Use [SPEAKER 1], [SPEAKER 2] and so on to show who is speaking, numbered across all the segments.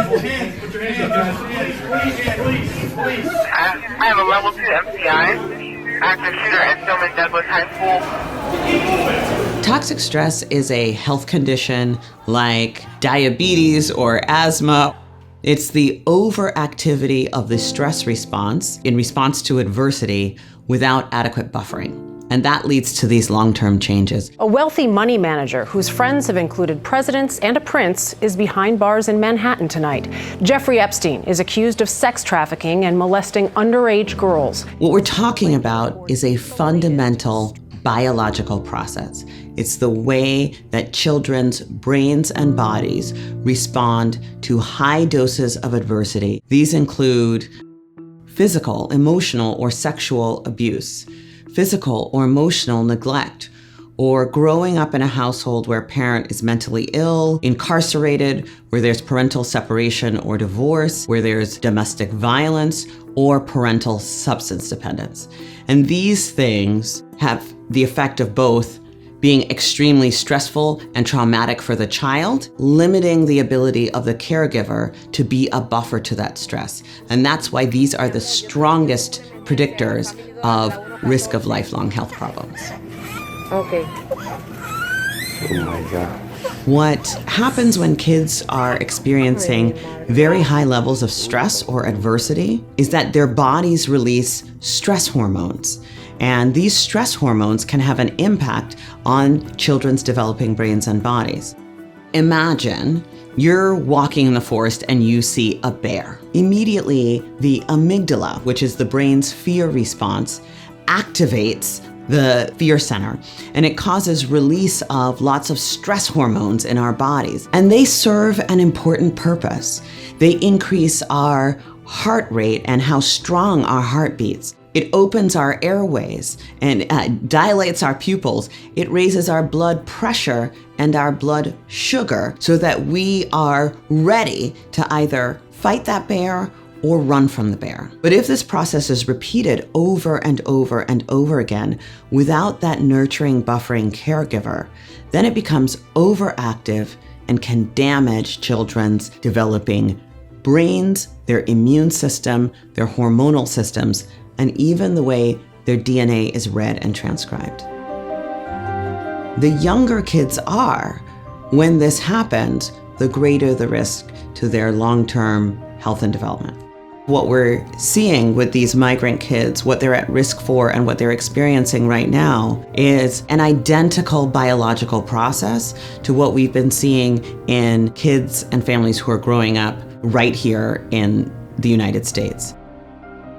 [SPEAKER 1] Put your hands up, guys. Please.
[SPEAKER 2] I have a level 2 MCI, active shooter at Stillman Douglas High School.
[SPEAKER 3] Toxic stress is a health condition like diabetes or asthma. It's the overactivity of the stress response in response to adversity without adequate buffering. And that leads to these long-term changes.
[SPEAKER 4] A wealthy money manager whose friends have included presidents and a prince is behind bars in Manhattan tonight. Jeffrey Epstein is accused of sex trafficking and molesting underage girls.
[SPEAKER 3] What we're talking about is a fundamental biological process. It's the way that children's brains and bodies respond to high doses of adversity. These include physical, emotional, or sexual abuse, physical or emotional neglect, or growing up in a household where a parent is mentally ill, incarcerated, where there's parental separation or divorce, where there's domestic violence, or parental substance dependence. And these things have the effect of both being extremely stressful and traumatic for the child, limiting the ability of the caregiver to be a buffer to that stress. And that's why these are the strongest predictors of risk of lifelong health problems.
[SPEAKER 4] Okay.
[SPEAKER 5] Oh my God.
[SPEAKER 3] What happens when kids are experiencing very high levels of stress or adversity is that their bodies release stress hormones. And these stress hormones can have an impact on children's developing brains and bodies. Imagine you're walking in the forest and you see a bear. Immediately, the amygdala, which is the brain's fear response, activates the fear center, and it causes release of lots of stress hormones in our bodies. And they serve an important purpose. They increase our heart rate and how strong our heart beats. It opens our airways and dilates our pupils. It raises our blood pressure and our blood sugar so that we are ready to either fight that bear or run from the bear. But if this process is repeated over and over and over again without that nurturing, buffering caregiver, then it becomes overactive and can damage children's developing brains, their immune system, their hormonal systems, and even the way their DNA is read and transcribed. The younger kids are, when this happens, the greater the risk to their long-term health and development. What we're seeing with these migrant kids, what they're at risk for and what they're experiencing right now is an identical biological process to what we've been seeing in kids and families who are growing up right here in the United States.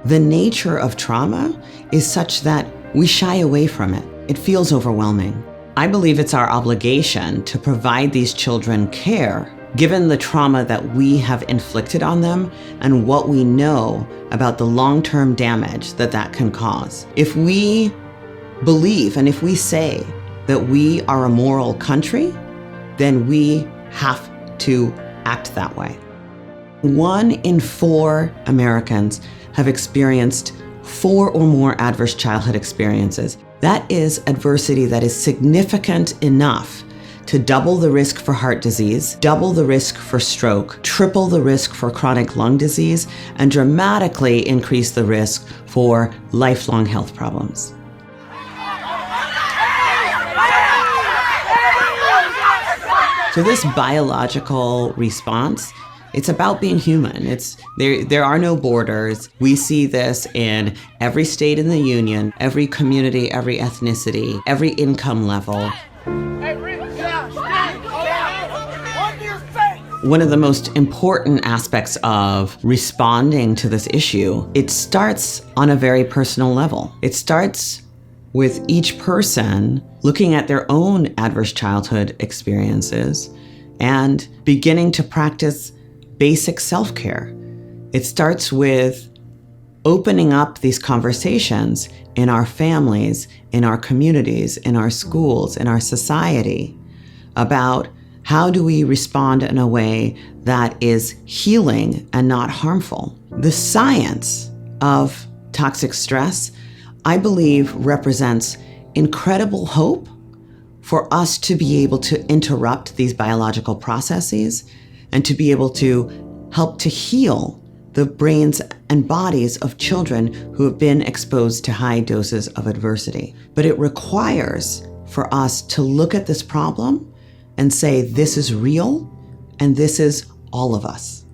[SPEAKER 3] The nature of trauma is such that we shy away from it. It feels overwhelming. I believe it's our obligation to provide these children care, given the trauma that we have inflicted on them and what we know about the long-term damage that that can cause. If we believe and if we say that we are a moral country, then we have to act that way. 1 in 4 Americans have experienced 4 or more adverse childhood experiences. That is adversity that is significant enough to double the risk for heart disease, double the risk for stroke, triple the risk for chronic lung disease, and dramatically increase the risk for lifelong health problems. So this biological response, it's about being human. There are no borders. We see this in every state in the union, every community, every ethnicity, every income level. One of the most important aspects of responding to this issue, it starts on a very personal level. It starts with each person looking at their own adverse childhood experiences and beginning to practice basic self-care. It starts with opening up these conversations in our families, in our communities, in our schools, in our society about how do we respond in a way that is healing and not harmful. The science of toxic stress, I believe, represents incredible hope for us to be able to interrupt these biological processes and to be able to help to heal the brains and bodies of children who have been exposed to high doses of adversity. But it requires for us to look at this problem and say, this is real, and this is all of us.